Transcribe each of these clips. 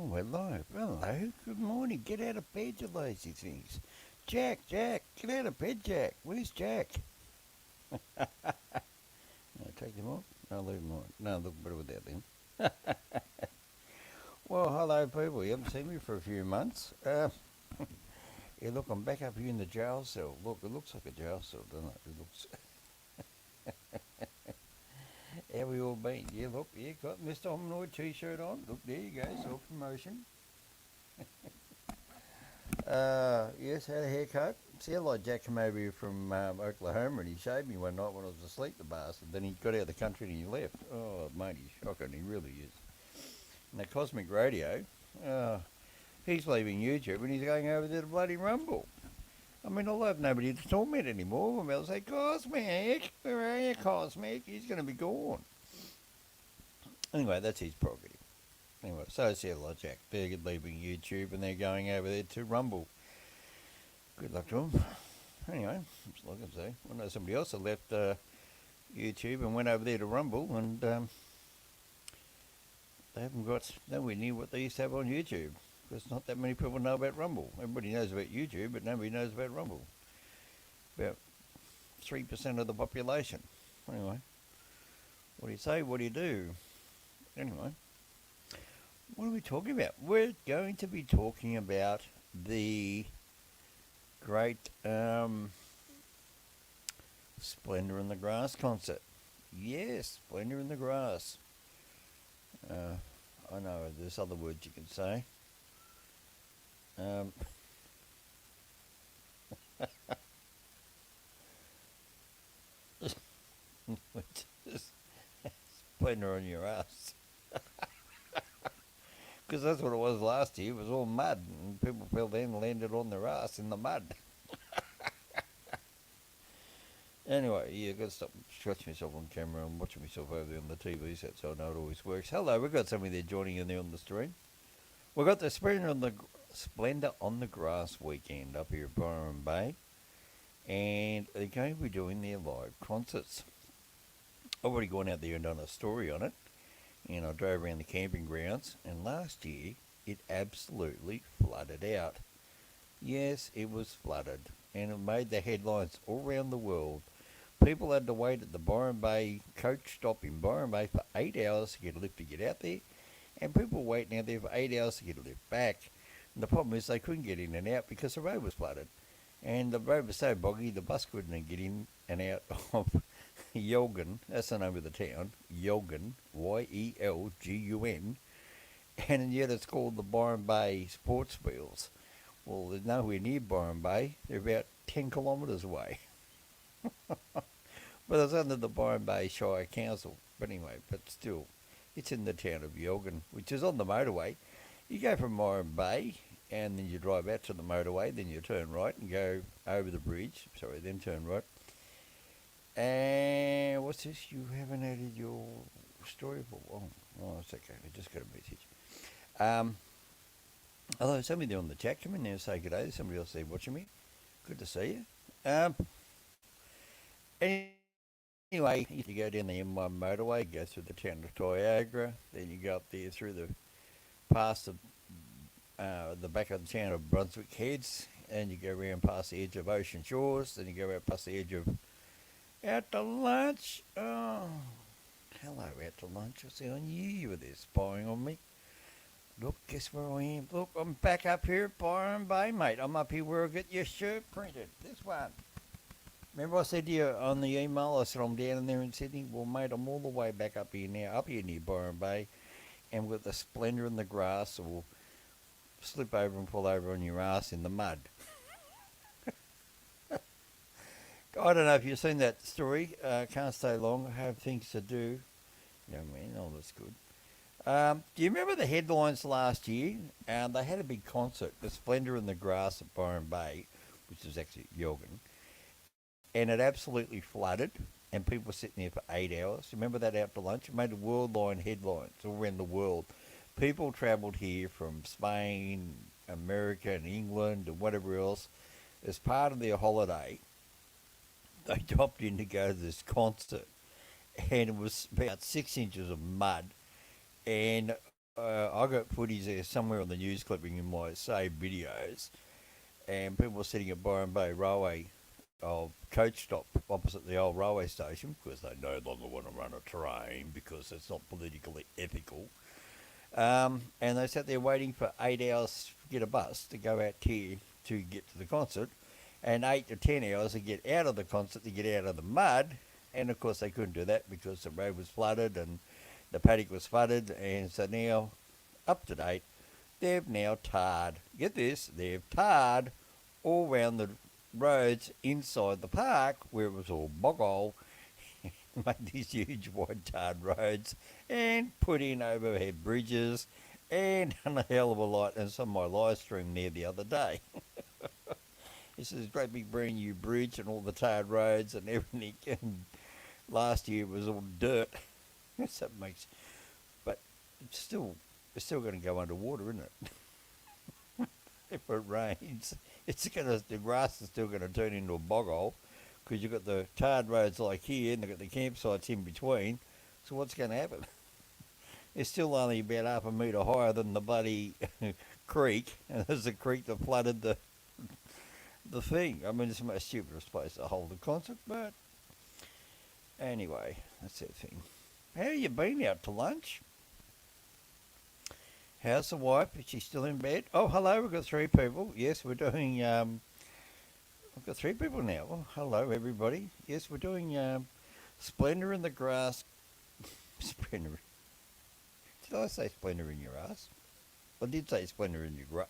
Oh, we're live. Hello. Good morning. Get out of bed, you lazy things. Jack, get out of bed, Jack. Where's Jack? No, take them off. No, leave them on. No, look better without them. Well, hello, people. You haven't seen me for a few months. Yeah, look, I'm back up here in the jail cell. Look, it looks like a jail cell, doesn't it? It looks. How we all been? Yeah, look, yeah, got Mr. Hominoid t-shirt on. Look, there you go. Self promotion. Yes, had a haircut. See, like Jack came over here from Oklahoma and he shaved me one night when I was asleep, the bastard. Then he got out of the country and he left. Oh, mate, he's shocking. He really is. And the Cosmic Radio, uh, he's leaving YouTube and he's going over there to bloody Rumble. I mean, I'll have nobody to torment anymore. I'll say, Cosmic, where are you, Cosmic? He's going to be gone. Anyway, that's his prerogative. Anyway, so it's like Jack. They're leaving YouTube and they're going over there to Rumble. Good luck to them. Anyway, that's all I can say. I know somebody else that left YouTube and went over there to Rumble, and they haven't got nowhere near what they used to have on YouTube. Because not that many people know about Rumble. Everybody knows about YouTube, but nobody knows about Rumble. About 3% of the population. Anyway, what do you say? What do you do? Anyway, what are we talking about? We're going to be talking about the great Splendour in the Grass concert. Yes, Splendour in the Grass. I know there's other words you can say. Splendour on your ass. Because that's what it was last year. It was all mud, and people fell down and landed on their ass in the mud. Anyway, yeah, I've got to stop scratching myself on camera and watching myself over there on the TV set so I know it always works. Hello, we've got somebody there joining in there on the stream. We've got the Splendour on the Grass weekend up here at Byron Bay, and they're going to be doing their live concerts. I've already gone out there and done a story on it, and I drove around the camping grounds, and last year it absolutely flooded out. Yes, it was flooded, and it made the headlines all around the world. People had to wait at the Byron Bay coach stop in Byron Bay for 8 hours to get a lift to get out there, and people were waiting out there for 8 hours to get a lift back. And the problem is they couldn't get in and out because the road was flooded. And the road was so boggy, the bus couldn't get in and out of Yelgun. That's the name of the town, Yelgun, Yelgun. And yet it's called the Byron Bay Sports Fields. Well, they're nowhere near Byron Bay. They're about 10 kilometres away. But it's under the Byron Bay Shire Council. But anyway, but still, it's in the town of Yelgun, which is on the motorway. You go from Byron Bay, and then you drive out to the motorway, then you turn right and go over the bridge. Sorry, then turn right. And what's this? You haven't added your story for a while. Oh, it's okay. I just got a message. Hello, somebody there on the chat. Come in there and say good day. There's somebody else there watching me. Good to see you. Anyway, you go down the M1 motorway, go through the town of Niagara, then you go up there through past the back of the town of Brunswick Heads, and you go around past the edge of Ocean Shores, then you go out past the edge of out to lunch. Oh, hello, out to lunch. I see, I knew you were there spying on me. Look, guess where I am? Look, I'm back up here at Byron Bay, mate. I'm up here where I get your shirt printed. This one. Remember I said to you on the email, I said I'm down in there in Sydney? Well, mate, I'm all the way back up here now, up here near Byron Bay, and with the Splendour in the Grass, or slip over and fall over on your ass in the mud. I don't know if you've seen that story. Can't stay long. I have things to do. Young man, oh, that's good. Do you remember the headlines last year? They had a big concert, the Splendour in the Grass at Byron Bay, which is actually Yelgun, and it absolutely flooded, and people were sitting there for 8 hours. Remember that out to lunch? It made a worldwide headlines all around the world. People travelled here from Spain, America, and England, and whatever else. As part of their holiday, they dropped in to go to this concert, and it was about 6 inches of mud. And I got footage there somewhere on the news clipping in my saved videos, and people were sitting at Byron Bay Railway coach stop opposite the old railway station because they no longer want to run a train because it's not politically ethical. And they sat there waiting for 8 hours to get a bus to go out here to get to the concert, and 8 to 10 hours to get out of the concert to get out of the mud. And of course, they couldn't do that because the road was flooded and the paddock was flooded. And so now, up to date, they've now tarred. Get this, they've tarred all round the roads inside the park where it was all bog made these huge wide tarred roads and put in overhead bridges and done a hell of a lot. And some of my live stream there the other day. This is a great big brand new bridge and all the tarred roads and everything. And last year it was all dirt. So it makes, but it's still going to go underwater, isn't it? If it rains, the grass is still going to turn into a bog hole because you've got the tarred roads like here and they've got the campsites in between. So what's going to happen? It's still only about half a metre higher than the bloody creek, and there's a creek that flooded the thing. I mean, it's the most stupidest place to hold a concert, but anyway, that's that thing. How you been out to lunch? How's the wife? Is she still in bed? Oh, hello, we've got 3 people. Yes, we're doing, we've got 3 people now. Oh, hello, everybody. Yes, we're doing Splendour in the Grass. Splendour. Did I say Splendour in your ass? I did say Splendour in your grass.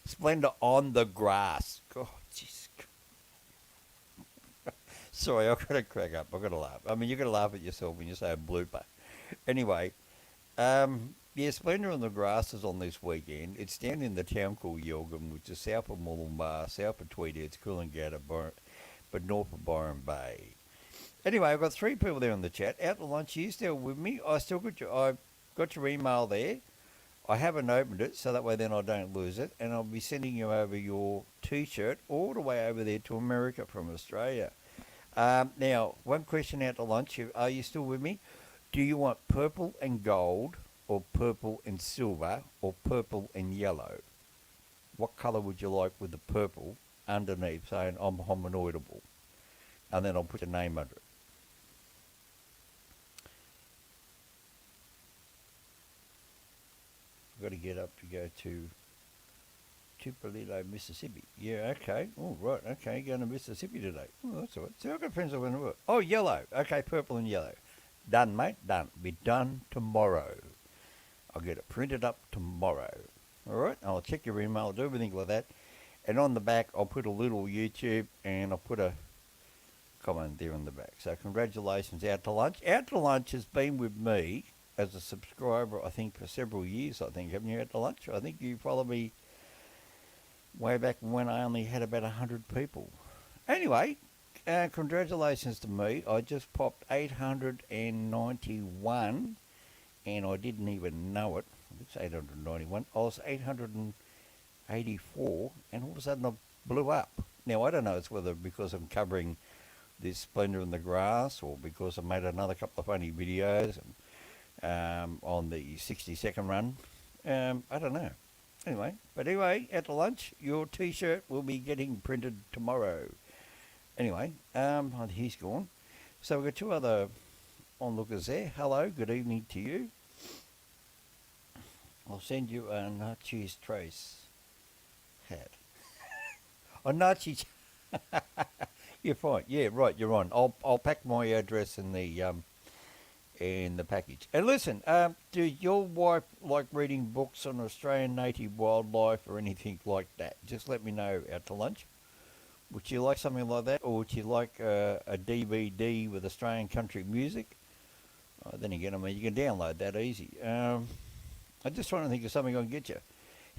Splendour on the grass. God, jeez. Sorry, I've got to crack up. I've got to laugh. I mean, you've got to laugh at yourself when you say a blooper. Anyway, yeah, Splendour on the Grass is on this weekend. It's down in the town called Yilgam, which is south of Mooloolaba, south of Tweedheads, Coolangatta, but north of Byron Bay. Anyway, I've got 3 people there on the chat. Out to lunch, you still with me? I've got your email there. I haven't opened it, so that way then I don't lose it. And I'll be sending you over your T-shirt all the way over there to America from Australia. Now, one question out to lunch. Are you still with me? Do you want purple and gold, or purple and silver, or purple and yellow? What colour would you like with the purple underneath saying I'm hominoidable? And then I'll put your name under it. I've got to get up to go to Tupelo, Mississippi. Yeah, okay. Oh, right, okay, going to Mississippi today. Oh, that's all right. So I've got friends over in the world. Oh, yellow. Okay, purple and yellow. Done, mate, done. Be done tomorrow. I'll get it printed up tomorrow. All right, I'll check your email, I'll do everything like that. And on the back, I'll put a little YouTube and I'll put a comment there on the back. So congratulations, Out to Lunch. Out to Lunch has been with me as a subscriber, I think, for several years, I think. Haven't you, Out to Lunch? I think you followed me way back when I only had about 100 people. Anyway, congratulations to me. I just popped 891, and I didn't even know it. It's 891. I was 884, and all of a sudden I blew up. Now, I don't know it's whether because I'm covering this Splendour in the Grass or because I made another couple of funny videos on the 60-second run. I don't know. Anyway, at the lunch, your T-shirt will be getting printed tomorrow. Anyway, he's gone. So we've got 2 other onlookers there. Hello, good evening to you. I'll send you a Nachi's Trace hat. A Nachi. You're fine. Yeah, right. You're on. I'll pack my address in the package. And listen, do your wife like reading books on Australian native wildlife or anything like that? Just let me know out to lunch. Would you like something like that, or would you like a DVD with Australian country music? Then again, I mean, you can download that easy. I'm just trying to think of something I can get you.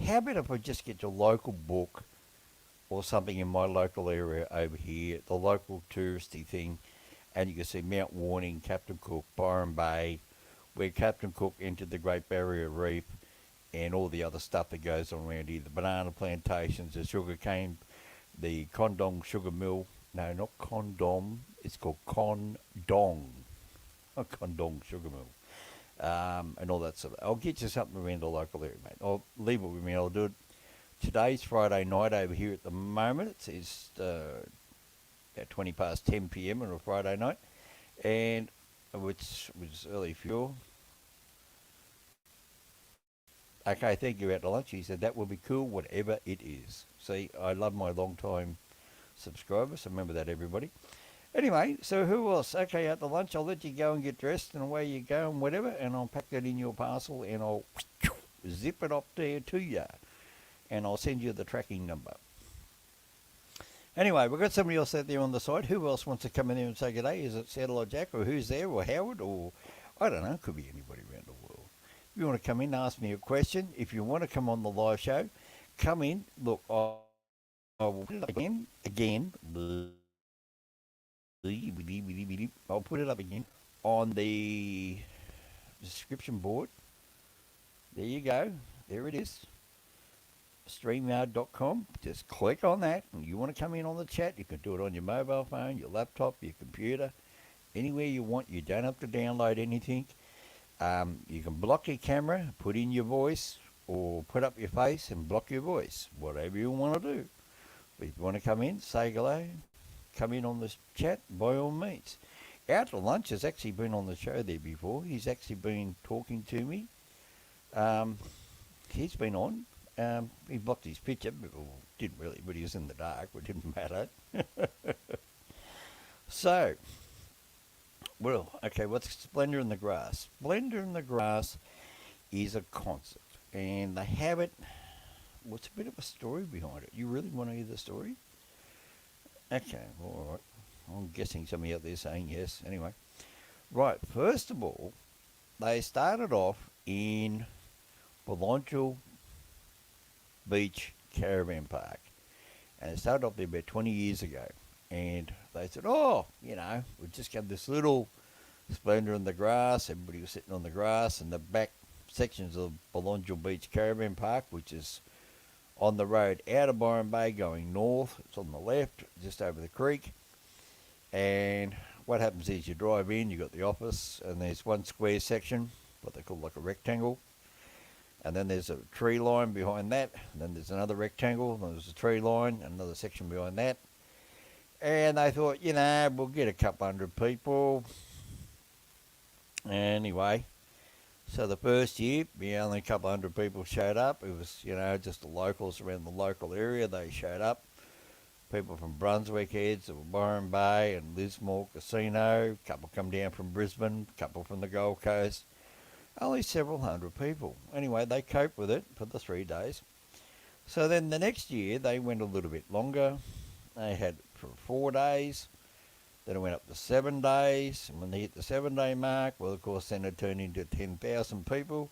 How about if I just get your local book or something in my local area over here, the local touristy thing, and you can see Mount Warning, Captain Cook, Byron Bay, where Captain Cook entered the Great Barrier Reef, and all the other stuff that goes on around here, the banana plantations, the sugar cane, the Condong sugar mill. No, not Condom, it's called Condong, a Condong sugar mill. and all that sort of. I'll get you something around the local area, mate. I'll leave it with me. I'll do it. Today's Friday night over here at the moment. It's about 20 past 10 p.m. on a Friday night, and which was early fuel. Okay, thank you, out to lunch. He said that will be cool, whatever it is. See, I love my long time subscribers. So remember that, everybody. Anyway, so who else? Okay, out to lunch. I'll let you go and get dressed, and away you go, and whatever. And I'll pack that in your parcel, and I'll zip it up there to you, and I'll send you the tracking number. Anyway, we've got somebody else out there on the side. Who else wants to come in there and say good day? Is it Saddle or Jack, or who's there, or Howard, or I don't know. It could be anybody around the world. If you want to come in, ask me a question. If you want to come on the live show, come in. Look, I will put it up again. I'll put it up again on the description board. There you go. There it is. StreamYard.com. Just click on that. And you want to come in on the chat, you can do it on your mobile phone, your laptop, your computer, anywhere you want. You don't have to download anything. You can block your camera, put in your voice, or put up your face and block your voice. Whatever you want to do. But if you want to come in, say hello, come in on this chat, by all means. Out to Lunch has actually been on the show there before. He's actually been talking to me. He's been on. He blocked his picture, but, well, didn't really, but he was in the dark, but it didn't matter. So, well, okay, what's Splendour in the Grass? Splendour in the Grass is a concert, and they have it. What's a bit of a story behind it? You really want to hear the story? Okay, all right. I'm guessing somebody out there saying yes. Anyway, right. First of all, they started off in Belongil Beach Caravan Park, and it started off there about 20 years ago. And they said, oh, we just got this little Splendour in the Grass. Everybody was sitting on the grass, and the back sections of Belongil Beach Caravan Park, which is on the road out of Byron Bay going north. It's on the left, just over the creek. And what happens is you drive in, you got the office, and there's one square section, what they call like a rectangle. And then there's a tree line behind that. And then there's another rectangle, and there's a tree line, another section behind that. And they thought, we'll get a couple hundred people. Anyway, so the first year, only a couple hundred people showed up. It was, just the locals around the local area. They showed up. People from Brunswick Heads, of Byron Bay and Lismore Casino. A couple come down from Brisbane. A couple from the Gold Coast. Only several hundred people. Anyway, they coped with it for the 3 days. So then the next year, they went a little bit longer. They had for 4 days. Then it went up to 7 days. And when they hit the 7-day mark, well, of course, then it turned into 10,000 people.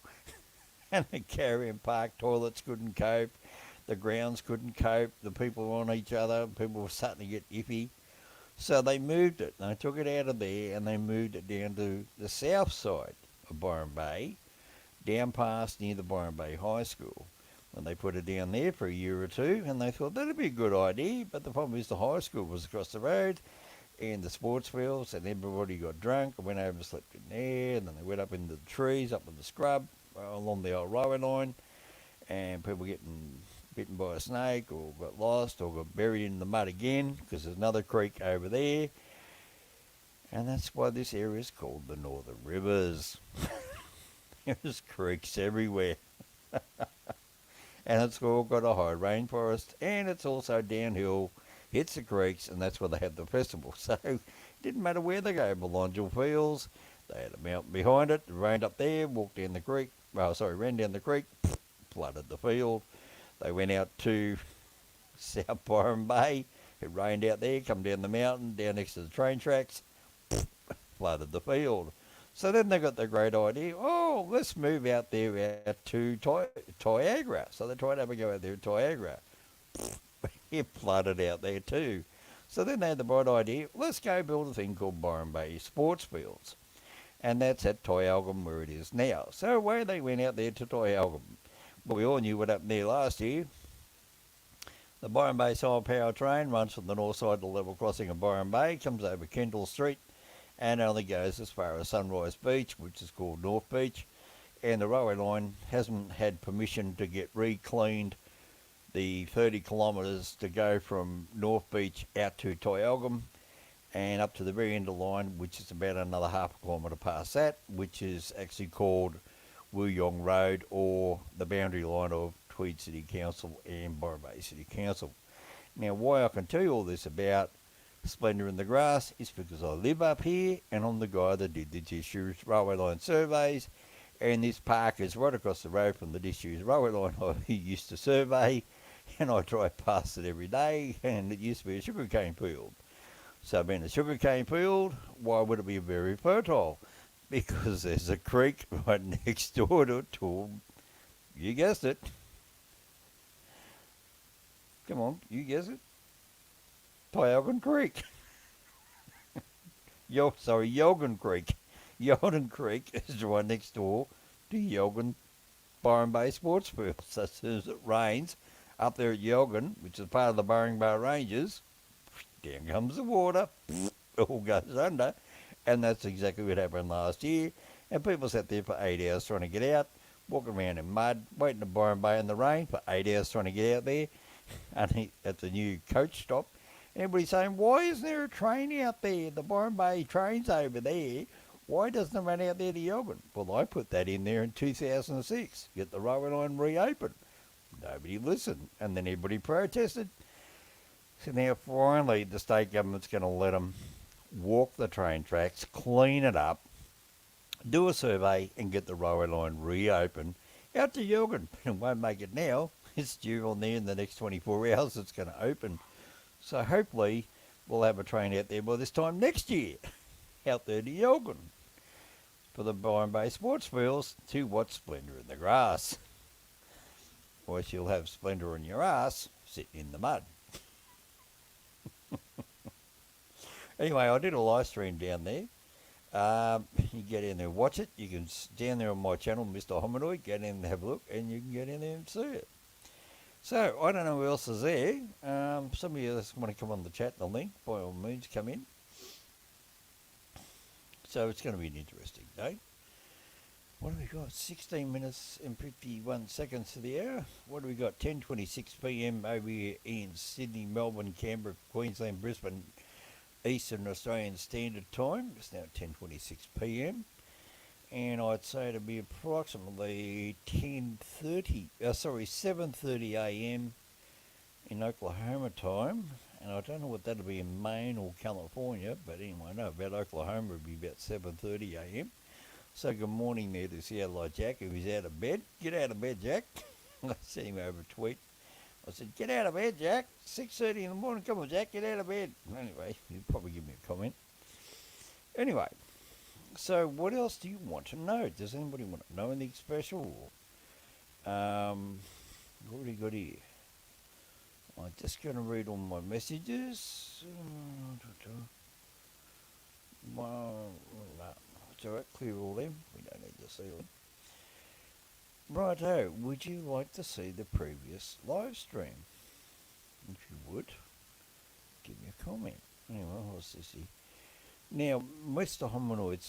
And the caravan park toilets couldn't cope. The grounds couldn't cope. The people were on each other. People were starting to get iffy. So they moved it. They took it out of there and they moved it down to the south side of Byron Bay, down past near the Byron Bay High School. And they put it down there for a year or two, and they thought that'd be a good idea. But the problem is the high school was across the road, and the sports fields, and everybody got drunk and went over and slept in there. And then they went up into the trees, up in the scrub, along the old railway line, and people getting bitten by a snake or got lost or got buried in the mud again because there's another creek over there. And that's why this area is called the Northern Rivers. There's creeks everywhere. And it's all got a high rainforest, and it's also downhill, hits the creeks, and that's where they had the festival. So it didn't matter where they go. Belongil Fields, they had a mountain behind it, it rained up there, walked down the creek, ran down the creek, flooded the field. They went out to South Byron Bay, it rained out there, come down the mountain, down next to the train tracks, flooded the field. So then they got the great idea, let's move out there out to Tyagra. So they tried to have a go out there at Tyagra. It flooded out there too. So then they had the bright idea, let's go build a thing called Byron Bay Sports Fields. And that's at Tyalgum where it is now. So away they went out there to Tyalgum. Well, we all knew what happened there last year. The Byron Bay Solar Power train runs from the north side of the level crossing of Byron Bay, comes over Kendall Street, and only goes as far as Sunrise Beach, which is called North Beach, and the railway line hasn't had permission to get re-cleaned the 30 kilometres to go from North Beach out to Tyalgum and up to the very end of the line, which is about another half a kilometre past that, which is actually called Wuyong Road, or the boundary line of Tweed City Council and Byron Bay City Council. Now, why I can tell you all this about Splendour in the Grass is because I live up here and I'm the guy that did the disused railway line surveys, and this park is right across the road from the disused railway line I used to survey, and I drive past it every day, and it used to be a sugarcane field. So being a sugarcane field, why would it be very fertile? Because there's a creek right next door to it, you guessed it. Come on, you guessed it. Tyalgum Creek. Yelgan Creek. Yelgan Creek is right next door to Yelgan Byron Bay Sports Field. So as soon as it rains up there at Yelgan, which is part of the Byron Bay Ranges, down comes the water, it all goes under, and that's exactly what happened last year. And people sat there for 8 hours trying to get out, walking around in mud, waiting to Byron Bay in the rain for 8 hours trying to get out there, and at the new coach stop. And everybody's saying, why isn't there a train out there? The Byron Bay train's over there. Why doesn't it run out there to Yelgan? Well, I put that in there in 2006, get the railway line reopened. Nobody listened, and then everybody protested. So now finally the state government's going to let them walk the train tracks, clean it up, do a survey and get the railway line reopened out to Yelgan. It won't make it now. It's due on there in the next 24 hours. It's going to open. So hopefully we'll have a train out there by this time next year, out there to Yelgan, for the Byron Bay Sports Fields to watch Splendour in the Grass. Or you'll have Splendour in your ass sitting in the mud. Anyway, I did a live stream down there. You get in there and watch it. You can down there on my channel, Mr. Hominoid, get in and have a look, and you can get in there and see it. So, I don't know who else is there. Some of you want to come on the chat, the link, by all means, come in. So, it's going to be an interesting day. What have we got? 16 minutes and 51 seconds to the hour. What have we got? 10:26 p.m. over here in Sydney, Melbourne, Canberra, Queensland, Brisbane, Eastern Australian Standard Time. It's now 10:26 p.m. And I'd say it'll be approximately 7:30 a.m. in Oklahoma time. And I don't know what that'll be in Maine or California, but anyway, I know about Oklahoma it'll be about 7:30 a.m. So good morning there to Seattle Jack, who's out of bed. Get out of bed, Jack. I sent him over a tweet. I said, get out of bed, Jack. 6:30 in the morning. Come on, Jack, get out of bed. Anyway, he'll probably give me a comment. Anyway, so what else do you want to know? Does anybody want to know anything special? What have we got here? I'm just going to read all my messages. Well, no, it's all right. Clear all them. We don't need to see them. Righto, would you like to see the previous live stream? If you would, give me a comment. Anyway, what's this here? Now, Mr. Hominoid's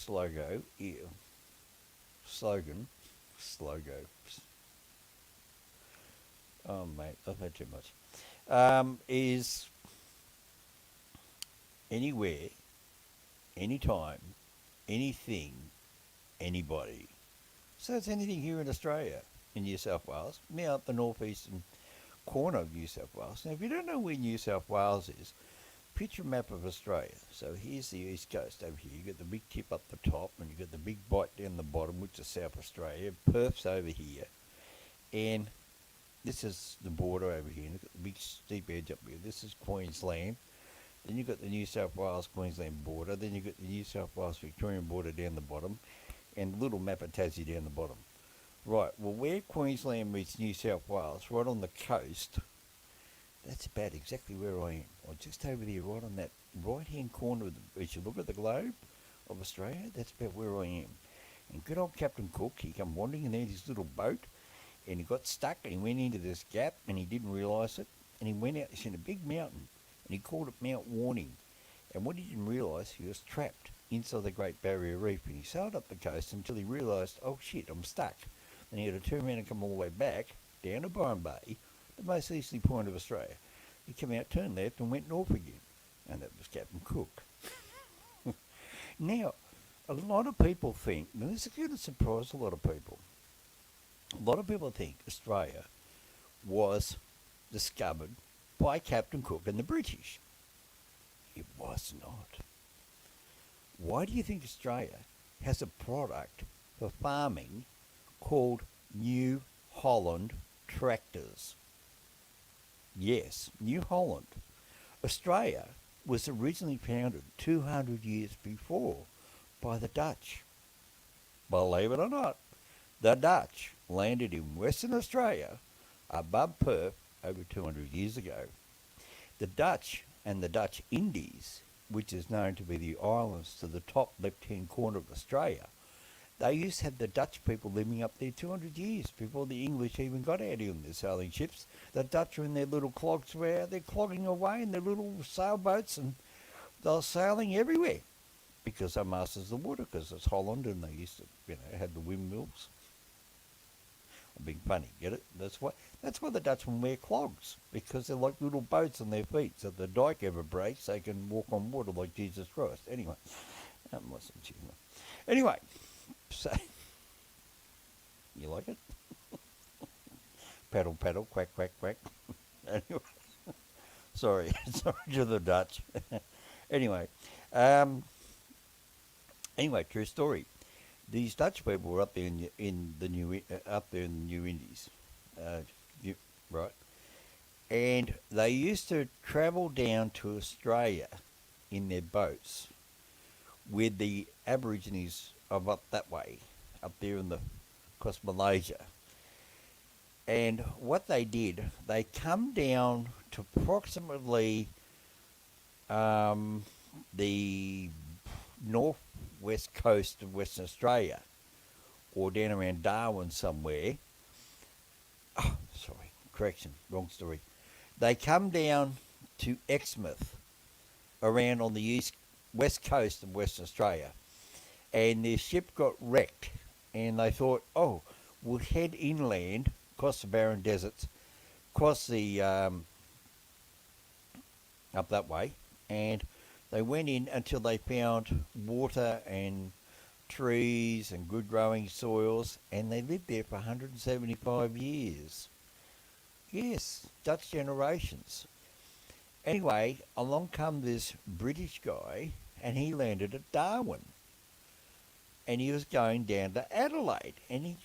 slogan, oh mate, I've had too much, is anywhere, anytime, anything, anybody. So it's anything here in Australia, in New South Wales, now up the northeastern corner of New South Wales. Now, if you don't know where New South Wales is, picture a map of Australia. So here's the east coast over here. You've got the big tip up the top, and you've got the big bite down the bottom, which is South Australia. Perth's over here. And this is the border over here. You've got the big steep edge up here. This is Queensland. Then you've got the New South Wales-Queensland border. Then you've got the New South Wales-Victorian border down the bottom. And a little map of Tassie down the bottom. Right, well, where Queensland meets New South Wales, right on the coast, that's about exactly where I am. I'm just over there, right on that right-hand corner of the, as you look at the globe of Australia, that's about where I am. And good old Captain Cook, he come wandering in there, his little boat, and he got stuck, and he went into this gap, and he didn't realise it, and he went out, he's in a big mountain, and he called it Mount Warning. And what he didn't realise, he was trapped. inside the Great Barrier Reef, and he sailed up the coast until he realised, oh shit, I'm stuck. And he had to turn around and come all the way back down to Byron Bay, the most easterly point of Australia. He came out, turned left, and went north again, and that was Captain Cook. Now, a lot of people think, and this is going to surprise a lot of people, a lot of people think Australia was discovered by Captain Cook and the British. It was not. Why do you think Australia has a product for farming called New Holland tractors? Yes, New Holland. Australia was originally founded 200 years before by the Dutch. Believe it or not, the Dutch landed in Western Australia above Perth over 200 years ago. The Dutch and the Dutch Indies, which is known to be the islands to the top left-hand corner of Australia, they used to have the Dutch people living up there 200 years before the English even got out here in their sailing ships. The Dutch were in their little clogs where they're clogging away in their little sailboats, and they're sailing everywhere because they're masters of the water, because it's Holland and they used to, have the windmills. I'm being funny, get it? That's why the Dutchmen wear clogs, because they're like little boats on their feet, so if the dike ever breaks, they can walk on water like Jesus Christ. Anyway, I'm listening to you. Anyway, so, you like it? Paddle, paddle, quack, quack, quack. Anyway, sorry to the Dutch. Anyway, true story. These Dutch people were up there in the New Indies, right? And they used to travel down to Australia in their boats with the Aborigines of up that way, up there in across Malaysia. And what they did, they come down to approximately the northwest coast of Western Australia, or down around Darwin somewhere. Oh, sorry, correction, wrong story. They come down to Exmouth, around on the west coast of Western Australia, and their ship got wrecked, and they thought, oh, we'll head inland, across the barren deserts, across the, up that way, and they went in until they found water and trees and good growing soils, and they lived there for 175 years. Yes, Dutch generations. Anyway, along come this British guy, and he landed at Darwin. And he was going down to Adelaide, and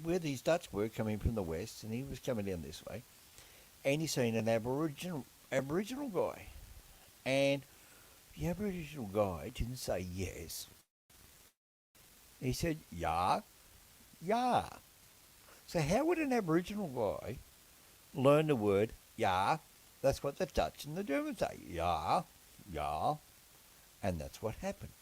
where these Dutch were coming from the west, and he was coming down this way, and he seen an Aboriginal guy, and the Aboriginal guy didn't say yes. He said, yeah, yeah. So how would an Aboriginal guy learn the word yeah? That's what the Dutch and the Germans say. Yeah, yeah. And that's what happened.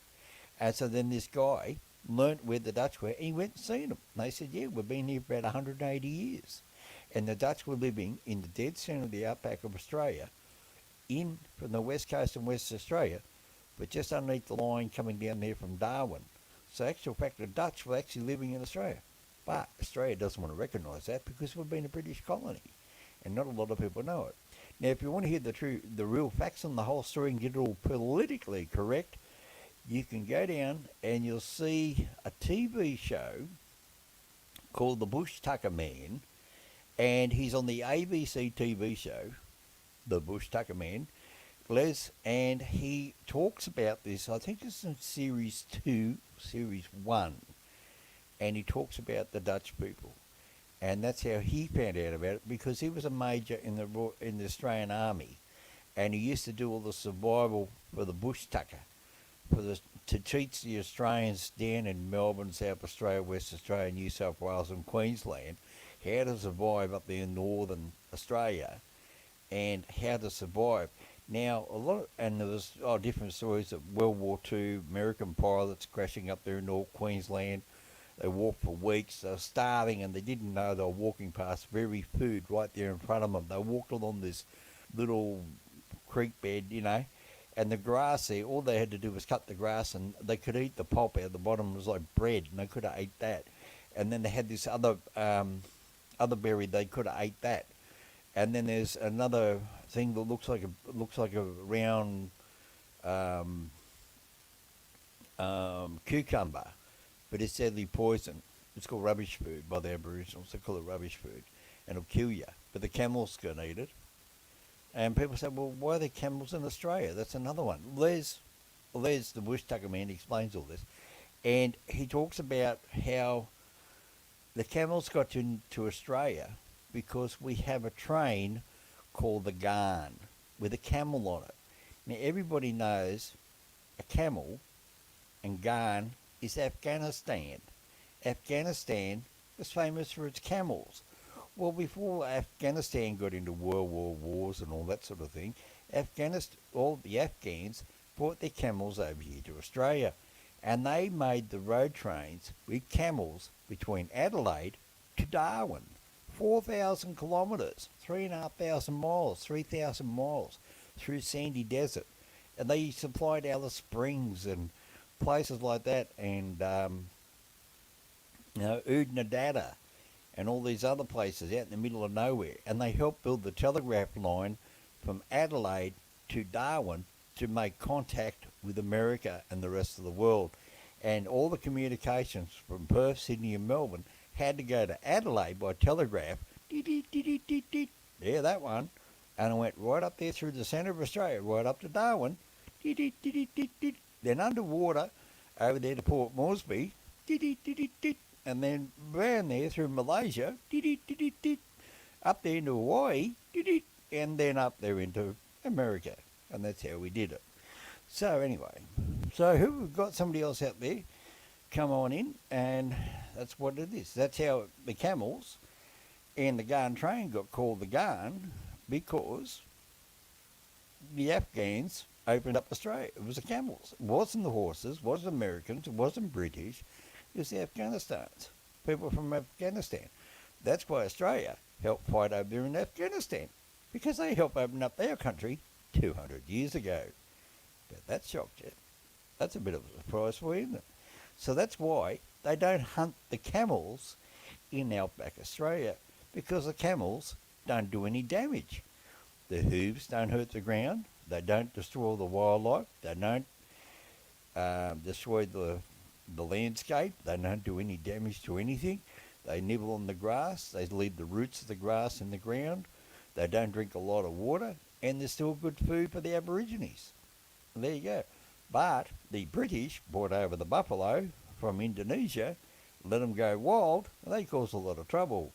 And so then this guy learnt where the Dutch were, and he went and seen them. And they said, yeah, we've been here for about 180 years. And the Dutch were living in the dead centre of the outback of Australia, from the west coast and West Australia, but just underneath the line coming down there from Darwin. So actual fact, the Dutch were actually living in Australia. But Australia doesn't want to recognise that because we've been a British colony, and not a lot of people know it. Now, if you want to hear the real facts on the whole story and get it all politically correct, you can go down and you'll see a TV show called The Bush Tucker Man, and he's on the ABC TV show, The Bush Tucker Man, Les, and he talks about this. I think it's in series 1, and he talks about the Dutch people, and that's how he found out about it, because he was a major in the Australian Army, and he used to do all the survival for the Bush Tucker, to teach the Australians down in Melbourne, South Australia, West Australia, New South Wales, and Queensland how to survive up there in northern Australia, and how to survive. Now, there was different stories of World War II, American pilots crashing up there in North Queensland. They walked for weeks, they were starving, and they didn't know they were walking past very food right there in front of them. They walked along this little creek bed, And the grass there, all they had to do was cut the grass, and they could eat the pulp out the bottom. It was like bread, and they could have ate that. And then they had this other berry, they could have ate that. And then there's another thing that looks like a round um, cucumber, but it's deadly poison. It's called rubbish food by the Aboriginals. They call it rubbish food, and it'll kill you. But the camels can eat it. And people say, well, why are there camels in Australia? That's another one. Les, the bush tucker man, explains all this. And he talks about how the camels got to Australia because we have a train called the Garn with a camel on it. Now, everybody knows a camel and Garn is Afghanistan. Afghanistan was famous for its camels. Well, before Afghanistan got into World War wars and all that sort of thing, all the Afghans brought their camels over here to Australia, and they made the road trains with camels between Adelaide to Darwin, 4,000 kilometres, 3,500 miles, 3,000 miles through sandy desert, and they supplied Alice Springs and places like that, and Oodnadatta and all these other places out in the middle of nowhere. And they helped build the telegraph line from Adelaide to Darwin to make contact with America and the rest of the world. And all the communications from Perth, Sydney and Melbourne had to go to Adelaide by telegraph. Yeah, that one. And it went right up there through the centre of Australia, right up to Darwin. Then underwater, over there to Port Moresby, and then round there through Malaysia, up there into Hawaii, and then up there into America. And that's how we did it. So anyway, we've got somebody else out there, come on in, and that's what it is. That's how the camels and the Garn train got called the Garn, because the Afghans opened up Australia. It was the camels. It wasn't the horses, it wasn't Americans, it wasn't British, it was the Afghanistans, people from Afghanistan. That's why Australia helped fight over there in Afghanistan, because they helped open up their country 200 years ago. But that shocked you. That's a bit of a surprise for you, isn't it? So that's why they don't hunt the camels in outback Australia, because the camels don't do any damage. The hooves don't hurt the ground. They don't destroy the wildlife. They don't destroy the landscape. They don't do any damage to anything. They nibble on the grass. They leave the roots of the grass in the ground. They don't drink a lot of water, and they're still good food for the Aborigines. And there you go. But the British brought over the buffalo from Indonesia, let them go wild, and they caused a lot of trouble.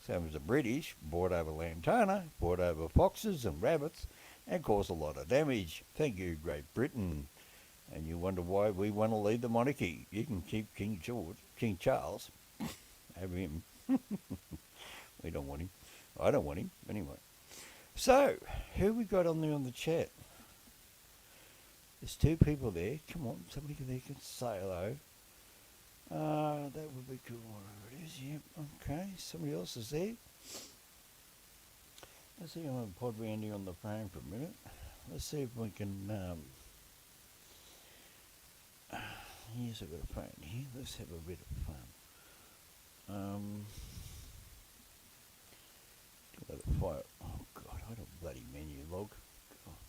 Same as the British brought over lantana, brought over foxes and rabbits, and caused a lot of damage. Thank you, Great Britain. And you wonder why we want to leave the monarchy. You can keep King Charles. Have him. We don't want him. I don't want him. Anyway. So, who we got on there on the chat? There's two people there. Come on, somebody there can say hello. That would be cool. Whatever it is. Yep. Okay. Somebody else is there. Let's see. I'm going to pod around here on the phone for a minute. Let's see if we can. Here's a bit of phone here. Let's have a bit of fun. Let it fire. Oh God! I don't bloody menu log. God.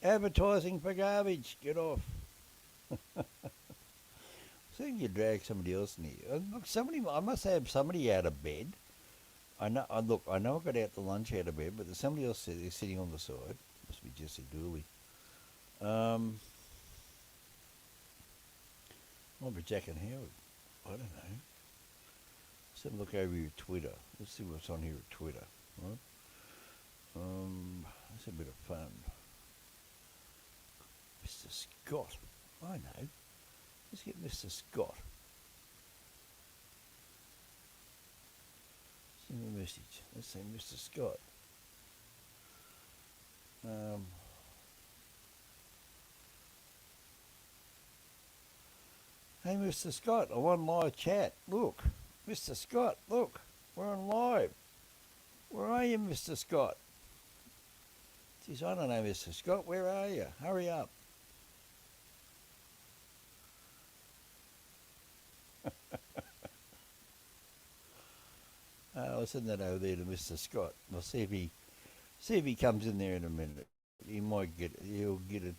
Advertising for garbage. Get off. So you drag somebody else in here. Look, I must have somebody out of bed. I know I got out to lunch out of bed, but there's somebody else there sitting on the side. Must be Jesse Dooley. Might be Jack and Howard. I don't know. Let's have a look over your Twitter. Let's see what's on here at Twitter. Right? That's a bit of fun. Mr. Scott. I know. Let's get Mr. Scott. Send a message. Let's say Mr. Scott. Hey, Mr. Scott, I'm on live chat. Look, Mr. Scott, look, we're on live. Where are you, Mr. Scott? Geez, I don't know, Mr. Scott. Where are you? Hurry up. I'll send that over there to Mr. Scott. I'll see if he comes in there in a minute. He might get it. He'll get it.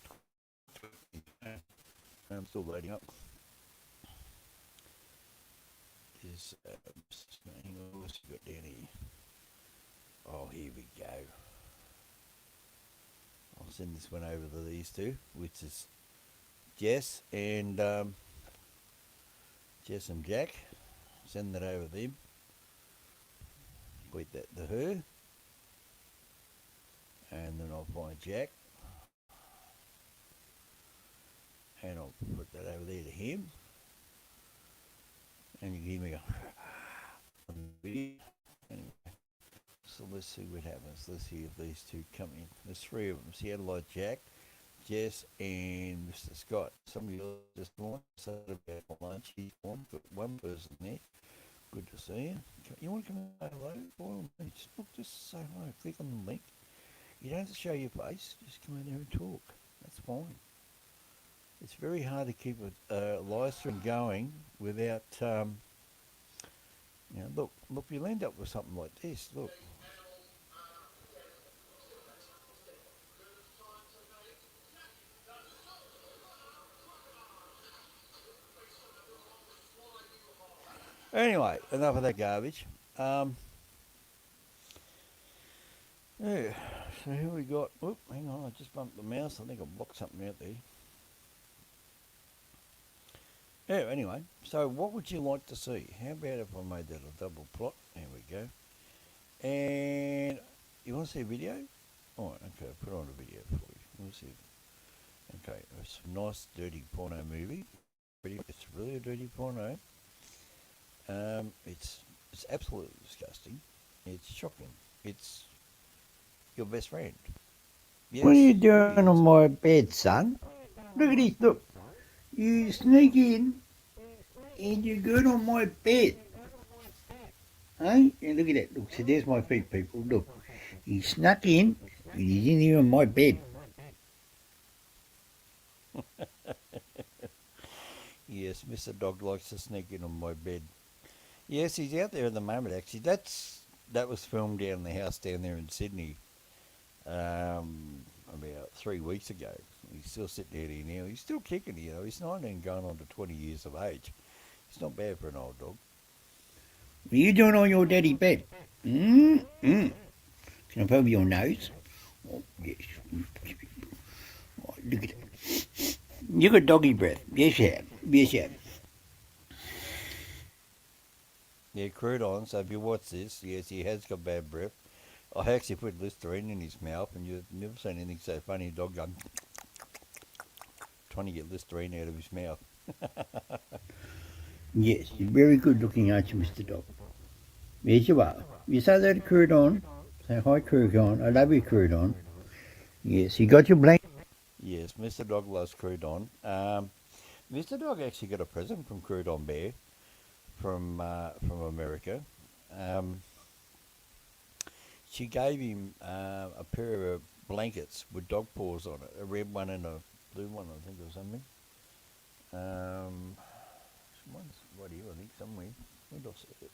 I'm still loading up. Is hang on, what's he got down here? Oh, here we go. I'll send this one over to these two, which is Jess and Jack. Send that over to them. Point that to her, and then I'll find Jack, and I'll put that over there to him, and you give me a video. Anyway, so let's see what happens. Let's see if these two come in. There's three of them. See how like Jack, Jess, and Mr. Scott. Somebody else just wants to about lunch. He's one person there. Good to see you. You want to come and say hello? Just say hello. Click on the link. You don't have to show your face. Just come in there and talk. That's fine. It's very hard to keep a live stream going without, look, you'll end up with something like this. Look. Anyway, enough of that garbage. Yeah, so here we got, hang on, I just bumped the mouse. I think I blocked something out there. Yeah, anyway, so what would you like to see? How about if I made that a double plot? There we go. And you want to see a video? All right, okay, I'll put on a video for you. We'll see. Okay, it's a nice dirty porno movie. It's really a dirty porno. It's absolutely disgusting. It's shocking. It's your best friend. Yes, what are you doing on my bed, son? Look at this, look. You sneak in and you go on my bed. Hey? And look at that. Look, so there's my feet, people. Look. He snuck in and he's in here on my bed. Yes, Mr. Dog likes to sneak in on my bed. Yes, he's out there at the moment, actually. That was filmed down in the house down there in Sydney about 3 weeks ago. He's still sitting out here now. He's still kicking, He's 19 going on to 20 years of age. It's not bad for an old dog. What are you doing on your daddy bed? Can I feel your nose? Oh, yes. Oh, look at that. You got doggy breath. Yes, you have. Yes, you have. Yeah, Crudon, so if you watch this, yes, he has got bad breath. I actually put Listerine in his mouth, and you've never seen anything so funny, a dog going, trying to get Listerine out of his mouth. Yes, you're very good looking, aren't you, Mr. Dog? Yes, you are. You say that to Crudon. Say hi, Crudon. I love you, Crudon. Yes, you got your blanket. Yes, Mr. Dog loves Crudon. Mr. Dog actually got a present from Crudon Bear from America. She gave him a pair of blankets with dog paws on it, a red one and a blue one, I think, or something. One's right here, I think, somewhere. Where did I see it?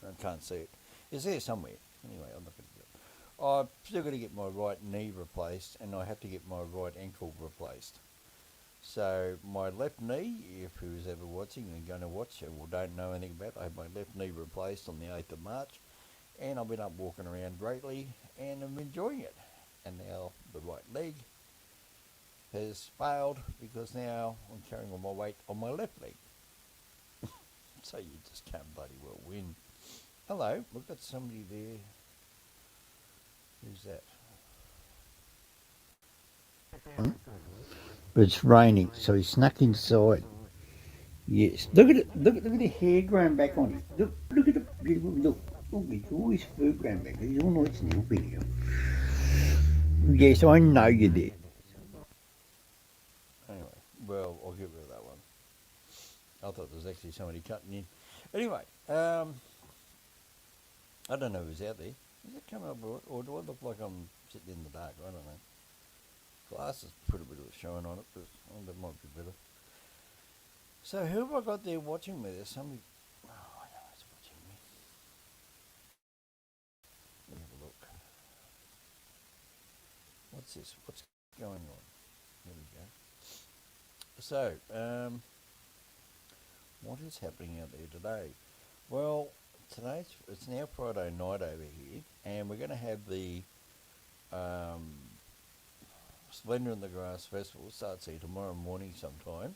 I can't see it. It's there somewhere. Anyway, I'm not going to do it. I've still got to get my right knee replaced, and I have to get my right ankle replaced. So my left knee, if who's ever watching and going to watch or don't know anything about it, I had my left knee replaced on the 8th of March, and I've been up walking around greatly, and I'm enjoying it. And now the right leg has failed because now I'm carrying all my weight on my left leg. So you just can't bloody well win. Hello, we've got somebody there. Who's that? But it's raining, so he snuck inside. Yes, look at it. Look at the hair growing back on him. Look at the beautiful look. Look, it's all his fur growing back. He's all nice and healthy now. Yes, I know you're there. Anyway, well, I'll get rid of that one. I thought there was actually somebody cutting in. Anyway, I don't know who's out there. Is it coming up, or do I look like I'm sitting in the dark? I don't know. Glasses put a bit of a shine on it, but that might be better. So who have I got there watching me? There's somebody. Oh, I know it's watching me. Let me have a look. What's this? What's going on? There we go. So, what is happening out there today? Well, it's now Friday night over here, and we're going to have the Splendour in the Grass Festival. It starts here tomorrow morning sometime,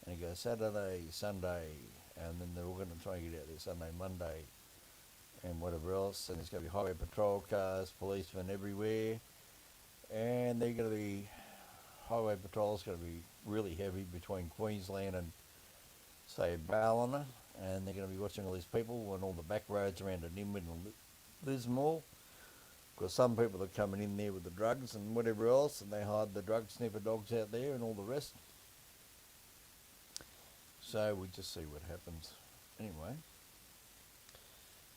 and it goes Saturday, Sunday, and then they're all going to try and get out there Sunday, Monday, and whatever else. And there's going to be highway patrol cars, policemen everywhere, and they're going to be highway patrol's going to be really heavy between Queensland and say Ballina, and they're going to be watching all these people on all the back roads around Nimwood and Lismore. Because some people are coming in there with the drugs and whatever else, and they hide the drug sniffer dogs out there and all the rest. So we just see what happens. Anyway,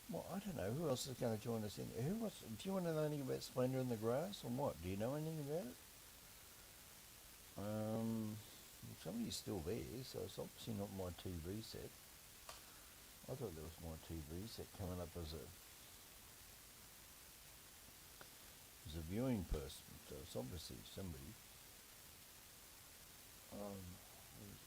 well, I don't know who else is going to join us in. Do you want to know anything about Splendour in the Grass or what? Do you know anything about it? Somebody's still there, so it's obviously not my TV set. I thought there was my TV set coming up as a viewing person, so it's obviously somebody. Where is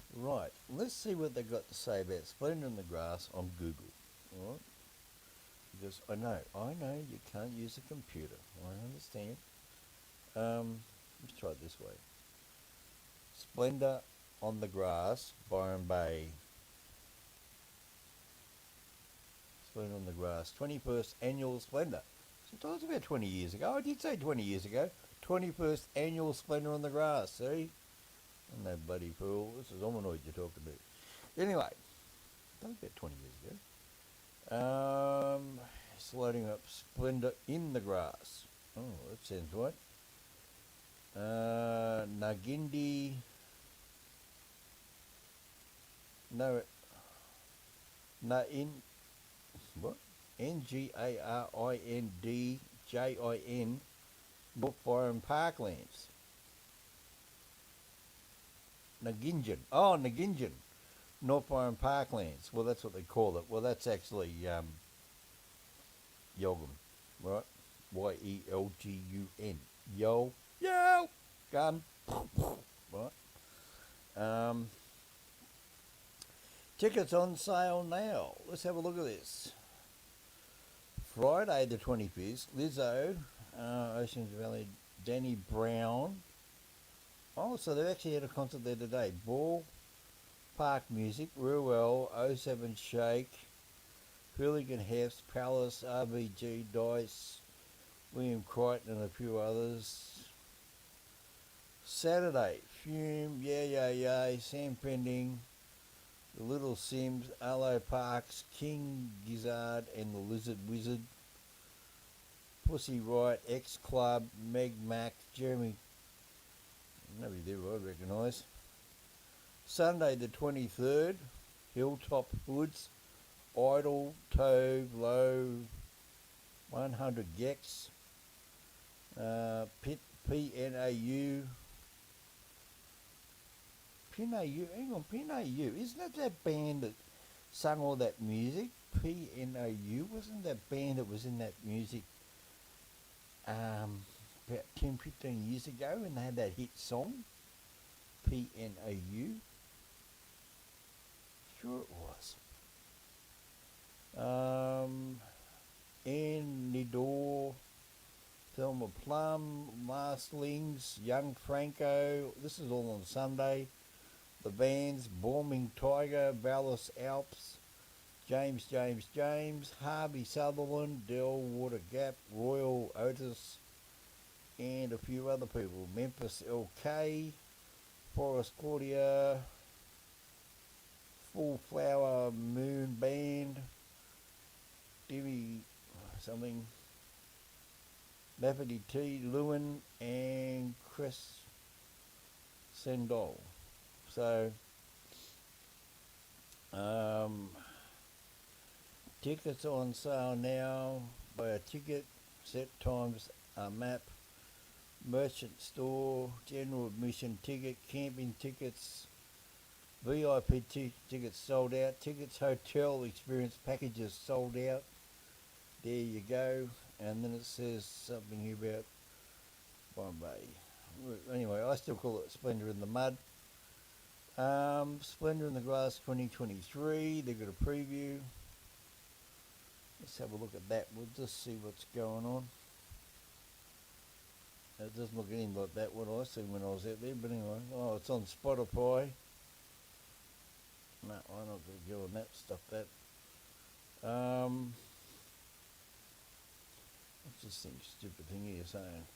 it? Right, let's see what they've got to say about Splendour in the Grass on Google. All right? Because I know you can't use a computer. I understand. Let's try it this way. Splendour on the Grass, Byron Bay. Splendour on the Grass, 21st Annual Splendour. So it was about 20 years ago. I did say 20 years ago. 21st Annual Splendour on the Grass, see? I'm no bloody fool. This is Ominoid you're talking to. Anyway, that was about 20 years ago. It's loading up Splendour in the Grass. Oh, that sounds right. Nagindi. No. What? Ngarindjin, North Byron Parklands. Nagingin. Oh, Nagingin. North Byron Parklands. Well, that's what they call it. Well, that's actually Yelgum, right? Yelgun. Yo. Gun. Right. Tickets on sale now. Let's have a look at this. Friday the 25th, Lizzo, Oceans Valley, Danny Brown. Oh, so they've actually had a concert there today. Ball Park Music, Ruel, 07 Shake, Hooligan Hefts, Palace, RBG, Dice, William Crichton and a few others. Saturday, Fume, Yeah, Sam Pending, The Little Sims, Arlo Parks, King Gizzard and the Lizard Wizard, Pussy Riot, X Club, Meg Mac, Jeremy, nobody there I recognise. Sunday the 23rd, Hilltop Hoods, Idle, Tove, Low, 100 Gex, PNAU, PNAU, isn't that band that sung all that music? PNAU, wasn't that band that was in that music about 10, 15 years ago when they had that hit song? PNAU? Sure it was. Ann Nidor, Thelma Plum, Marslings, Young Franco, this is all on Sunday. The bands, Bombing Tiger, Vallis Alps, James, Harvey Sutherland, Del Water Gap, Royal Otis, and a few other people. Memphis LK, Forest Claudia, Full Flower Moon Band, Demi something, Lafferty T, Lewin, and Chris Sendol. So, Tickets on sale now. Buy a ticket, set times, a map, merchant store, general admission ticket, camping tickets, VIP tickets sold out, tickets hotel experience packages sold out. There you go. And then it says something here about Bombay. Anyway, I still call it Splendour in the Mud. Splendour in the Grass 2023. They've got a preview. Let's have a look at that. We'll just see what's going on. It doesn't look anything like that, what I seen when I was out there. But anyway, oh, it's on Spotify. No, I'm not going to go on that stuff. What's this thing, stupid thing here saying?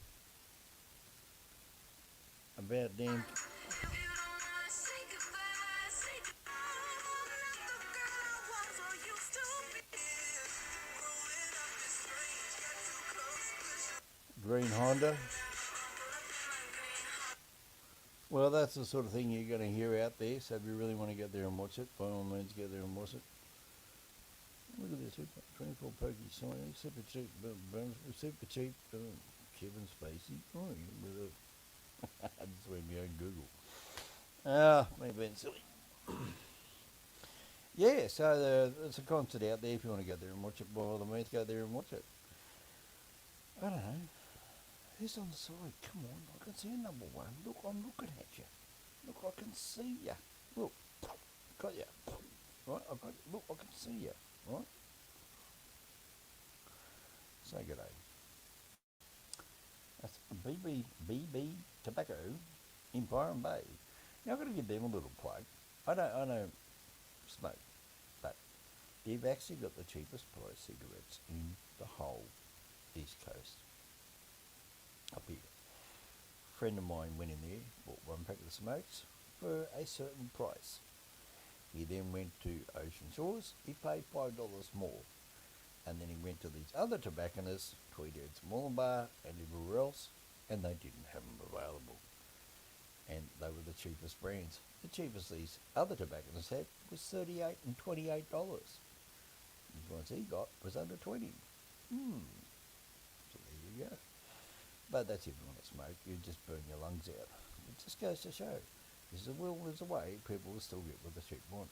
About damn... Green Honda. Well, that's the sort of thing you're going to hear out there, so if you really want to get there and watch it, by all means get there and watch it. Look at this, 24 pokey sign, super cheap, super cheap, Kevin Spacey. Oh, with a... I just went me on Google. Maybe being silly. Yeah, so there's a concert out there if you want to go there and watch it. By all means, go there and watch it. I don't know. Who's on the side? Come on, I can see a number one. Look, I'm looking at you. Look, I can see you. Look, got you. Right, I got you. Look, I can see you. Right? Say good day. That's BB Tobacco in Byron Bay. Now I've got to give them a little plug. I don't smoke, but they've actually got the cheapest price cigarettes in the whole East Coast. Up here. A friend of mine went in there, bought one packet of smokes for a certain price. He then went to Ocean Shores, he paid $5 more. And then he went to these other tobacconists, Tweedheads, Moolumbar and everywhere else, and they didn't have them available. And they were the cheapest brands. The cheapest these other tobacconists had was $38 and $28. The ones he got was under 20. So there you go. But that's if you want to smoke, you just burn your lungs out. It just goes to show. There's a will, there's a way, people will still get what the cheap want.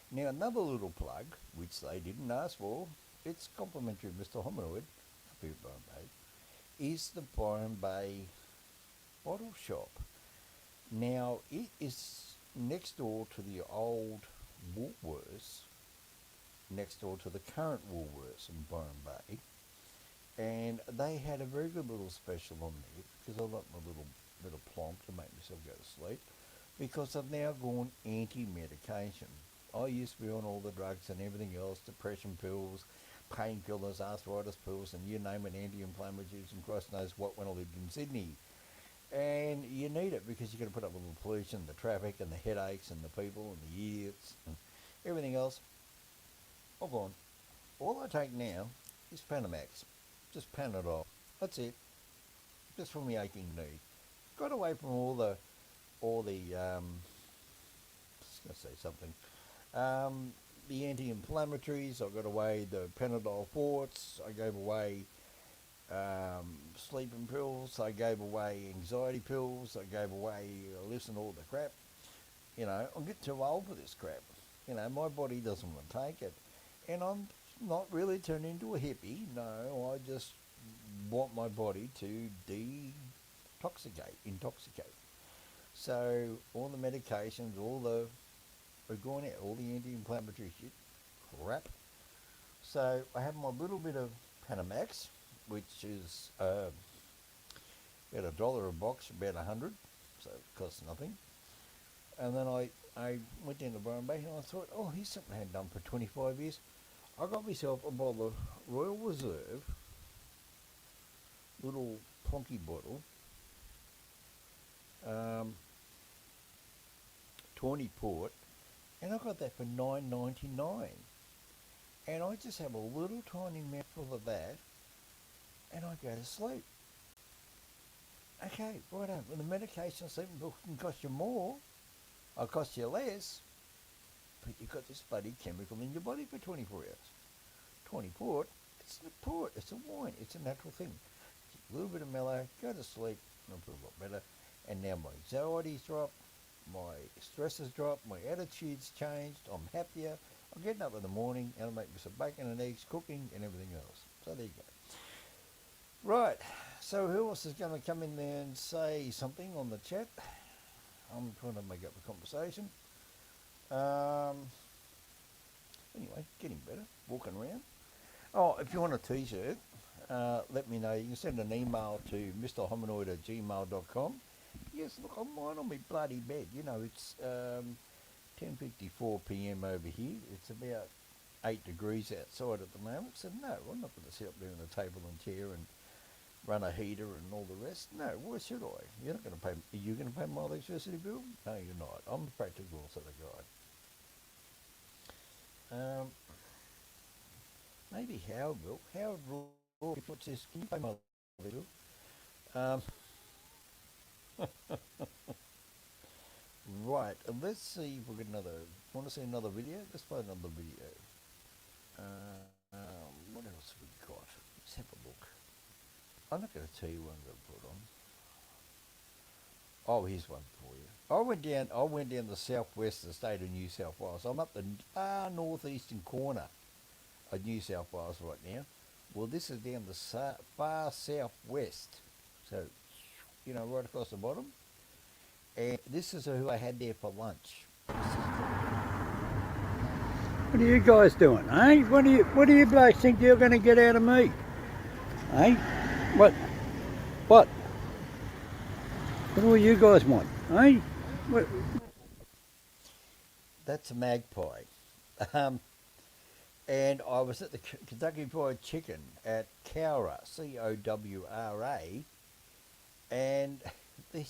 Now another little plug, which they didn't ask for, it's complimentary of Mr. Hominoid, up here at Byron Bay, is the Byron Bay Bottle Shop. Now it is next door to the old Woolworths, next door to the current Woolworths in Byron Bay. And they had a very good little special on there because I like my little bit of plonk to make myself go to sleep because I've now gone anti-medication. I used to be on all the drugs and everything else, depression pills, painkillers, arthritis pills, and you name it, anti-inflammatories and Christ knows what when I lived in Sydney. And you need it because you've got to put up with the pollution, the traffic and the headaches and the people and the idiots and everything else. All gone. All I take now is Panamax. Just Panadol. That's it. Just for my aching knee. Got away from all the just gonna say something. The anti-inflammatories. I got away the Panadol forts. I gave away sleeping pills. I gave away anxiety pills. I gave away listen to all the crap. You know, I'm getting too old for this crap. You know, my body doesn't want to take it, and I'm not really turn into a hippie. No, I just want my body to intoxicate. So all the medications, we're going out, all the anti-inflammatory shit, crap. So I have my little bit of Panamax, which is about $1 a box, about 100, so it costs nothing. And then I went down to Byron Bay and I thought, oh, here's something I hadn't done for 25 years. I got myself a bottle of Royal Reserve, little plonky bottle, tawny port, and I got that for $9.99. And I just have a little tiny mouthful of that, and I go to sleep. Okay, righto. Well, the medication sleeping pill can cost you more, or cost you less, but you've got this bloody chemical in your body for 24 hours. 20 port. It's not port, it's a wine. It's a natural thing. A little bit of mellow, go to sleep, and I feel a lot better. And now my anxiety's dropped, my stress has dropped, my attitude's changed, I'm happier. I'm getting up in the morning and I make me some bacon and eggs, cooking and everything else. So there you go. Right, so who else is going to come in there and say something on the chat? I'm trying to make up the conversation. Anyway, getting better, walking around. Oh, if you want a t-shirt, let me know. You can send an email to mrhominoid@gmail.com. Yes, look, I'm lying on my bloody bed. You know, it's 10:54 p.m. over here. It's about 8 degrees outside at the moment. So no, I'm not going to sit up there on the table and chair and run a heater and all the rest. No, why should I? You're not going to pay. Are you going to pay my electricity bill? No, you're not. I'm a practical sort of guy. Maybe Howard will. Howard will. If it says, can you pay my electricity bill? Right, let's see if we get another. Want to see another video? Let's play another video. What else have we got? Let's have a look. I'm not going to tell you what I'm going to put on. Oh, here's one for you. I went down the southwest of the state of New South Wales. I'm up the far northeastern corner of New South Wales right now. Well, this is down the far southwest. So, you know, right across the bottom. And this is who I had there for lunch. What are you guys doing, eh? What do you blokes think you're going to get out of me? Eh? What? What? What do you guys want, eh? What? That's a magpie. And I was at the Kentucky Fried Chicken at Cowra, C-O-W-R-A, and there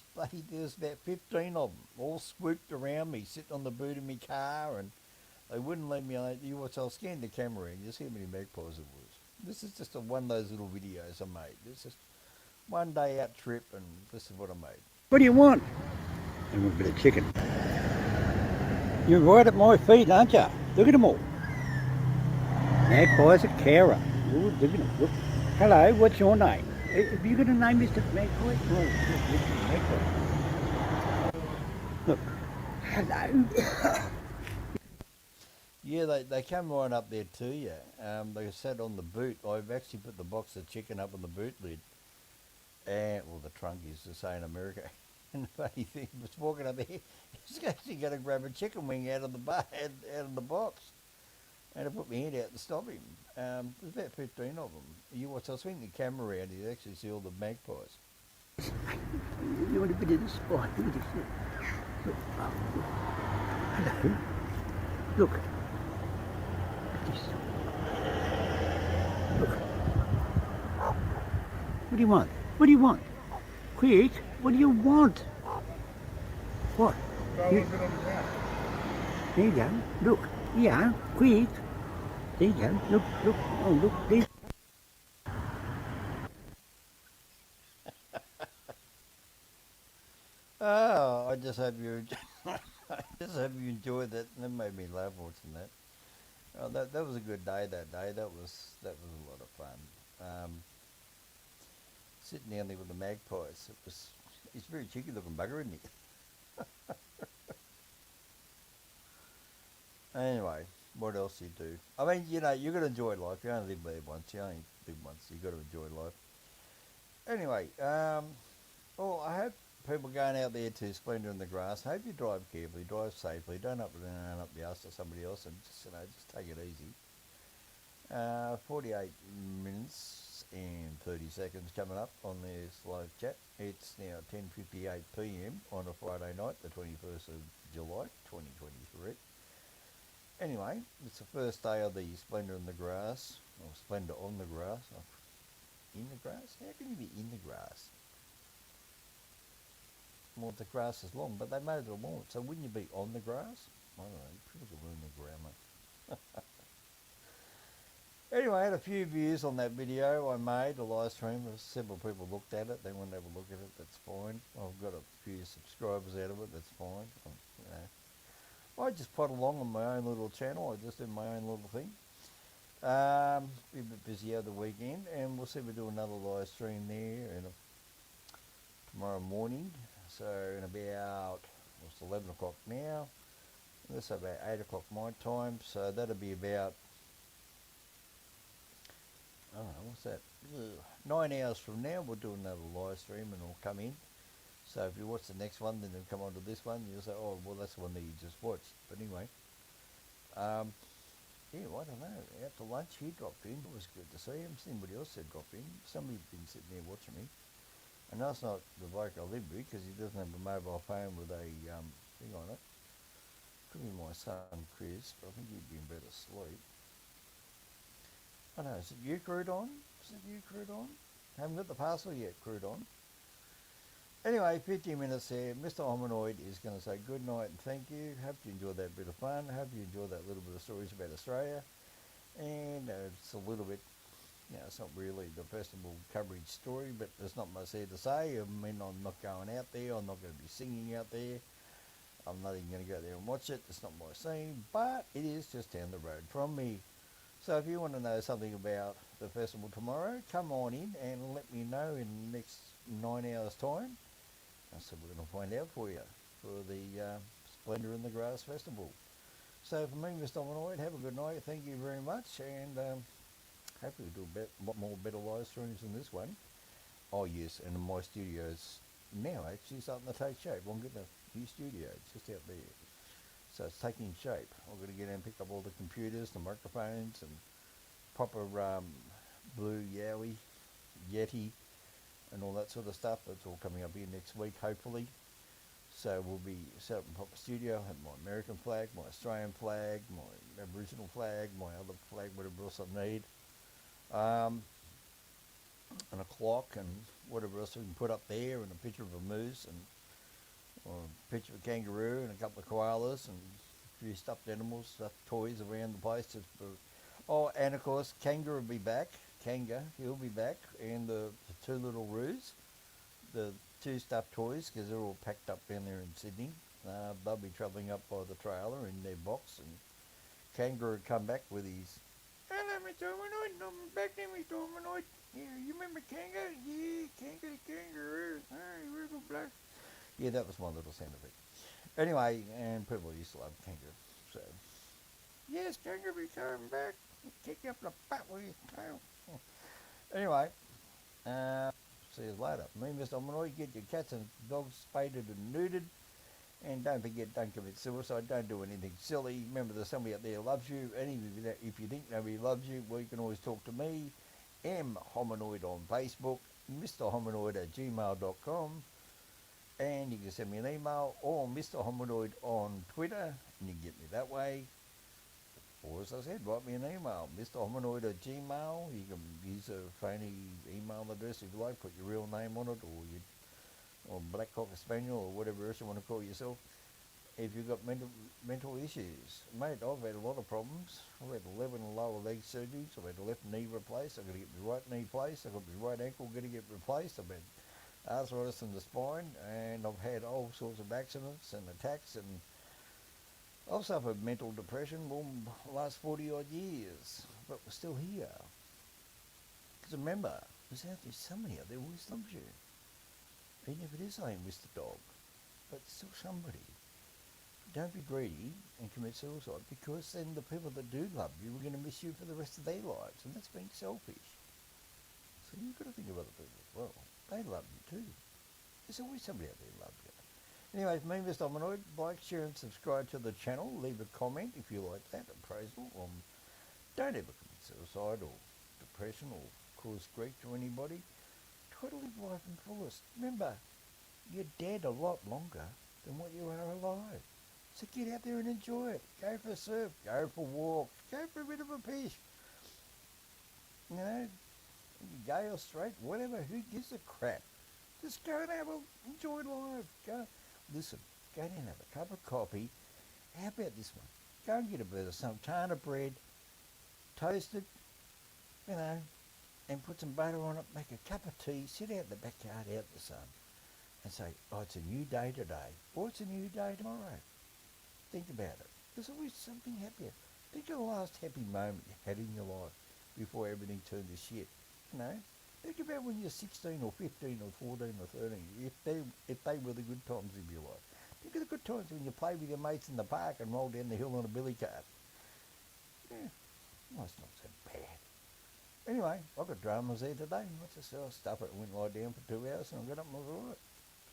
was about 15 of them, all swooped around me, sitting on the boot of my car, and they wouldn't let me on. So I'll scan the camera and you'll see how many magpies it was. This is just one of those little videos I made. This is one day out trip, and this is what I made. What do you want? And a bit of chicken. You're right at my feet, aren't you? Look at them all. Magpies at Cowra. Look at them. Look. Hello, what's your name? Have you got a name, Mr. Magpie? Look. Hello. Yeah, they come right up there to you. They sat on the boot. I've actually put the box of chicken up on the boot lid. And, well, the trunk is to say in America. And the funny thing was walking up there, he's actually going to grab a chicken wing out of the out of the box. And I put my hand out and stop him. There's about 15 of them. So I swing the camera around, you actually see all the magpies. You want a bit of the spot? Look at this. Look. Oh, look. Hello. Look. Look at this. Look. What do you want? What do you want? Quick, what do you want? What? There you go. Look. Yeah, quick. There you go. Look, look. Oh, look. There. Oh, I just hope you enjoyed that. That made me laugh watching that. Oh, that was a good day that day. That was a lot of fun. Sitting down there with the magpies. It's very cheeky looking bugger, isn't he? Anyway, what else do you do? I mean, you know, you've got to enjoy life. You only live there once. You only live once. You've got to enjoy life. Anyway, well, I hope people going out there to Splendour in the Grass, I hope you drive carefully, drive safely, don't up the ass to somebody else, and just, you know, just take it easy. 48 minutes and 30 seconds coming up on this live chat. It's now 10:58 p.m. on a Friday night, the 21st of July, 2023. Anyway, it's the first day of the Splendour in the Grass, or Splendour on the Grass. In the grass? How can you be in the grass? Well, the grass is long, but they made it a lawn, so wouldn't you be on the grass? I don't know, people can learn their grammar. Anyway, I had a few views on that video I made, a live stream. Several people looked at it. They wanted to have a look at it. That's fine. I've got a few subscribers out of it. That's fine. You know, I just plod along on my own little channel. I just do my own little thing. Be a bit busy over the weekend, and we'll see if we do another live stream there tomorrow morning. So in about, it's 11 o'clock now. That's about 8 o'clock my time. So that'll be about, I don't know, what's that? 9 hours from now, we'll do another live stream and it'll come in. So if you watch the next one, then it'll come on to this one. You'll say, oh, well, that's the one that you just watched. But anyway, yeah, well, I don't know. After lunch, he dropped in. It was good to see him. Somebody else had dropped in. Somebody's been sitting there watching me. I know it's not the bloke I live with because he doesn't have a mobile phone with a thing on it. Could be my son, Chris, but I think he'd be in bed asleep. I know, is it you, Crudon? Is it you, Crudon? Haven't got the parcel yet, Crudon. Anyway, 15 minutes there. Mr. Hominoid is going to say good night and thank you. Hope you enjoyed that bit of fun. Hope you enjoyed that little bit of stories about Australia. And it's a little bit, it's not really the festival coverage story, but there's not much there to say. I mean, I'm not going out there. I'm not going to be singing out there. I'm not even going to go there and watch it. It's not my scene, but it is just down the road from me. So if you want to know something about the festival tomorrow, come on in and let me know in the next 9 hours' time. So we're going to find out for you for the Splendour in the Grass Festival. So for me, Mr. Dominoid, have a good night. Thank you very much, and hopefully we'll do a lot more better live streams than this one. Oh yes, and my studio's now actually starting to take shape. I'm getting a new studio just out there. So it's taking shape. I'm going to get in and pick up all the computers, the microphones, and proper Blue Yeti, and all that sort of stuff. That's all coming up here next week, hopefully. So we'll be set up in proper studio. I'll have my American flag, my Australian flag, my Aboriginal flag, my other flag, whatever else I need. And a clock and whatever else we can put up there, and a picture of a moose and or a picture of a kangaroo and a couple of koalas and a few stuffed animals, stuffed toys around the place. Oh, and of course, Kanga will be back. He'll be back, and the two little roos, the two stuffed toys, because they're all packed up down there in Sydney. They'll be travelling up by the trailer in their box, and Kanga will come back with his, hello, Mr. Hominoid, I'm back there, Mr. Hominoid. Yeah, you remember Kanga? Yeah, Kanga the kangaroo. Hey, we're going to black. Yeah, that was my little sound effect. Anyway, and people used to love Kangaroo. So, yes, Kangaroo be coming back. Kick you up the butt with his tail. Anyway, see you later. Me, Mr. Ominoy, get your cats and dogs spaded and neutered. And don't forget, don't commit suicide. Don't do anything silly. Remember, there's somebody out there who loves you. And if you think nobody loves you, well, you can always talk to me. M. Hominoid on Facebook. MrHominoid@gmail.com. And you can send me an email, or Mr. Hominoid on Twitter, and you can get me that way. Or as I said, write me an email, MrHominoid@gmail. You can use a phony email address if you like, put your real name on it, or Black Cocker Spaniel, or whatever else you want to call yourself. If you've got mental issues, mate, I've had a lot of problems. I've had 11 lower leg surgeries. I've had the left knee replaced. I've got to get my right knee replaced. I've got my right ankle going to get replaced. I've had arthritis in the spine, and I've had all sorts of accidents and attacks, and I've suffered mental depression for the last 40 odd years, but we're still here. Because remember, there's somebody out there who always loves you. Even if it is only Mr. Dog, but still somebody. Don't be greedy and commit suicide, because then the people that do love you are going to miss you for the rest of their lives, and that's being selfish. So you've got to think of other people as well. They love you too. There's always somebody out there who loves you. Anyway, for me, Mr. Ominoid, like, share and subscribe to the channel. Leave a comment if you like that, appraisal. Don't ever commit suicide or depression or cause grief to anybody. Try to live life in fullest. Remember, you're dead a lot longer than what you are alive. So get out there and enjoy it. Go for a surf, go for a walk, go for a bit of a piss. You know, gay or straight, whatever, who gives a crap? Just go and enjoy life. Go, listen, go down and have a cup of coffee. How about this one? Go and get a bit of some tana bread, toast it, and put some butter on it, make a cup of tea, sit out in the backyard out in the sun, and say, oh, it's a new day today, or it's a new day tomorrow. Think about it. There's always something happier. Think of the last happy moment you had in your life before everything turned to shit. You know, think about when you're 16 or 15 or 14 or 13, if they were the good times of your life. Think of the good times when you played with your mates in the park and rolled down the hill on a billy cart. Yeah, well, it's not so bad. Anyway, I got dramas there today. I just stuff it and went lie down for 2 hours and I got up and I was alright.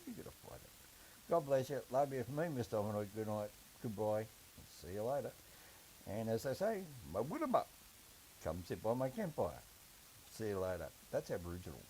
You got to fight it. God bless you. Love you from me, Mr. Dominoid. Good night. Goodbye. See you later. And as they say, my Widdaba, come sit by my campfire. See you later. That's Aboriginal.